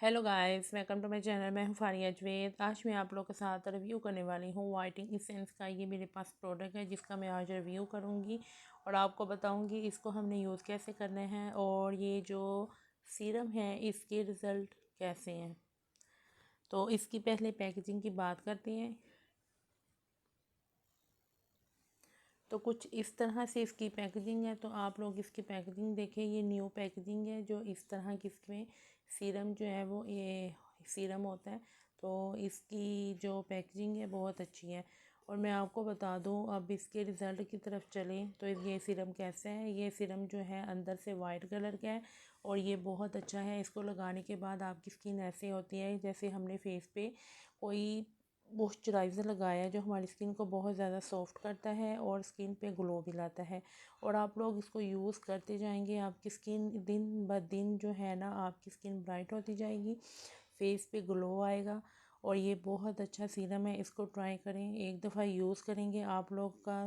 Hello guys, welcome to my channel. मैं हूं फारिया जवेद। आज मैं आप लोगों के साथ रिव्यू करने वाली हूं वाइटनिंग एसेंस का। ये मेरे पास प्रोडक्ट है जिसका मैं आज रिव्यू करूंगी और आपको बताऊंगी इसको हमने यूज़ कैसे करना है और ये जो सीरम है इसके रिज़ल्ट कैसे हैं। तो इसकी पहले पैकेजिंग की बात करते हैं। तो कुछ इस तरह से इसकी पैकेजिंग है। तो आप लोग इसकी पैकेजिंग देखें, ये न्यू पैकेजिंग है। जो इस तरह की इसमें सीरम जो है वो ये सीरम होता है। तो इसकी जो पैकेजिंग है बहुत अच्छी है। और मैं आपको बता दूं, अब इसके रिज़ल्ट की तरफ चलें तो ये सीरम कैसे है। ये सीरम जो है अंदर से वाइट कलर का है और ये बहुत अच्छा है। इसको लगाने के बाद आपकी स्किन ऐसे होती है जैसे हमने फेस पे कोई मॉइस्चराइज़र लगाया है, जो हमारी स्किन को बहुत ज़्यादा सॉफ्ट करता है और स्किन पे ग्लो भी लाता है। और आप लोग इसको यूज़ करते जाएंगे, आपकी स्किन दिन ब दिन जो है ना आपकी स्किन ब्राइट होती जाएगी, फेस पे ग्लो आएगा। और ये बहुत अच्छा सीरम है, इसको ट्राई करें। एक दफ़ा यूज़ करेंगे आप लोग का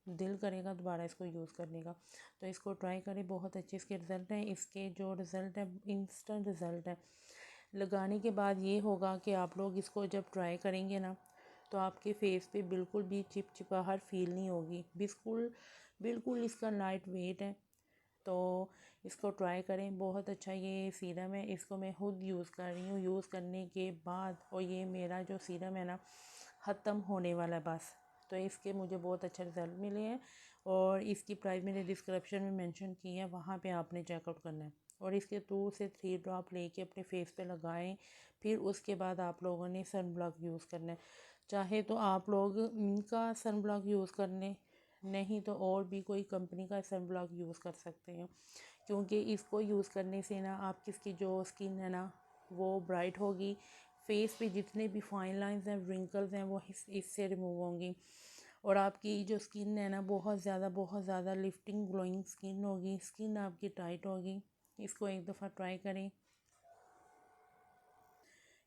दिल करेगा दोबारा इसको यूज़ करने का। तो इसको ट्राई करें, बहुत अच्छे इसके रिज़ल्ट हैं। इसके जो रिज़ल्ट है इंस्टेंट रिज़ल्ट है। लगाने के बाद ये होगा कि आप लोग इसको जब ट्राई करेंगे ना तो आपके फेस पे बिल्कुल भी चिपचिपाहट फील नहीं होगी। बिल्कुल बिल्कुल इसका लाइट वेट है। तो इसको ट्राई करें, बहुत अच्छा ये सीरम है। इसको मैं खुद यूज़ कर रही हूँ। यूज़ करने के बाद और ये मेरा जो सीरम है ना ख़त्म होने वाला है बस। तो इसके मुझे बहुत अच्छे रिज़ल्ट मिले हैं और इसकी प्राइस मैंने डिस्क्रिप्शन में मेंशन की है, वहाँ पे आपने चेकआउट करना है। और इसके 2 से 3 ड्रॉप लेके अपने फेस पे लगाएं। फिर उसके बाद आप लोगों ने सन ब्लॉक यूज़ करना है। चाहे तो आप लोग इनका सन ब्लॉक यूज़ करने, नहीं तो और भी कोई कंपनी का सन ब्लॉक यूज़ कर सकते हैं। क्योंकि इसको यूज़ करने से ना आपकी इसकी जो स्किन है ना वो ब्राइट होगी। फेस पे जितने भी फाइन लाइंस हैं, रिंकल्स हैं, वो इससे रिमूव होंगी। और आपकी जो स्किन है ना बहुत ज़्यादा लिफ्टिंग ग्लोइंग स्किन होगी, स्किन आपकी टाइट होगी। इसको एक दफ़ा ट्राई करें।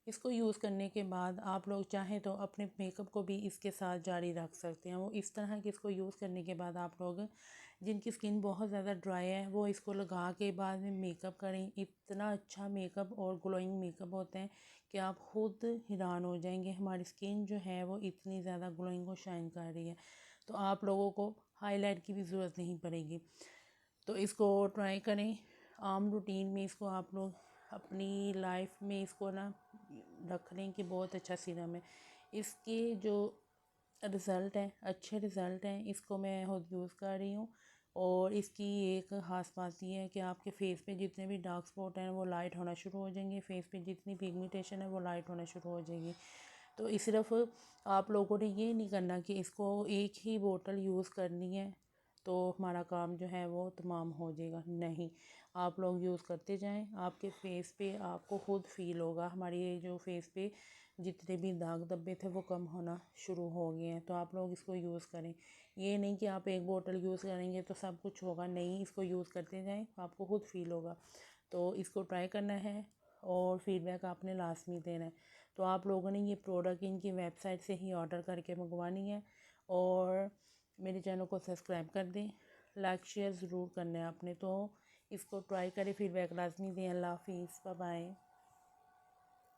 इसको यूज़ करने के बाद आप लोग चाहें तो अपने मेकअप को भी इसके साथ जारी रख सकते हैं। वो इस तरह के इसको यूज़ करने के बाद आप लोग जिनकी स्किन बहुत ज़्यादा ड्राई है वो इसको लगा के बाद में मेकअप करें। इतना अच्छा मेकअप और ग्लोइंग मेकअप होते हैं कि आप खुद हैरान हो जाएंगे हमारी स्किन जो है वो इतनी ज़्यादा ग्लोइंग और शाइन कर रही है। तो आप लोगों को हाईलाइट की भी ज़रूरत नहीं पड़ेगी। तो इसको ट्राई करें। आम रूटीन में इसको आप लोग अपनी लाइफ में इसको ना रख लें कि बहुत अच्छा सीरम है। इसके जो रिज़ल्ट हैं अच्छे रिज़ल्ट हैं। इसको मैं खुद यूज़ कर रही हूँ और इसकी एक ख़ास बात ये है कि आपके फेस पे जितने भी डार्क स्पॉट हैं वो लाइट होना शुरू हो जाएंगे। फेस पे जितनी पिगमेंटेशन है वो लाइट होना शुरू हो जाएगी। तो इस सिर्फ आप लोगों ने ये नहीं करना कि इसको एक ही बोतल यूज़ करनी है तो हमारा काम जो है वो तमाम हो जाएगा। नहीं, आप लोग यूज़ करते जाएं, आपके फेस पे आपको खुद फील होगा हमारी ये जो फेस पे जितने भी दाग धब्बे थे वो कम होना शुरू हो गए हैं। तो आप लोग इसको यूज़ करें। ये नहीं कि आप एक बोतल यूज़ करेंगे तो सब कुछ होगा, नहीं, इसको यूज़ करते जाएं, आपको खुद फील होगा। तो इसको ट्राई करना है और फीडबैक आपने लाजमी देना है। तो आप लोगों ने ये प्रोडक्ट इनकी वेबसाइट से ही ऑर्डर करके मंगवानी है और मेरे चैनल को सब्सक्राइब कर दें, लाइक शेयर ज़रूर करना है आपने। तो इसको ट्राई करें, फीडबैक लाजमी दें। अल्लाह हाफिज़, बाय बाय।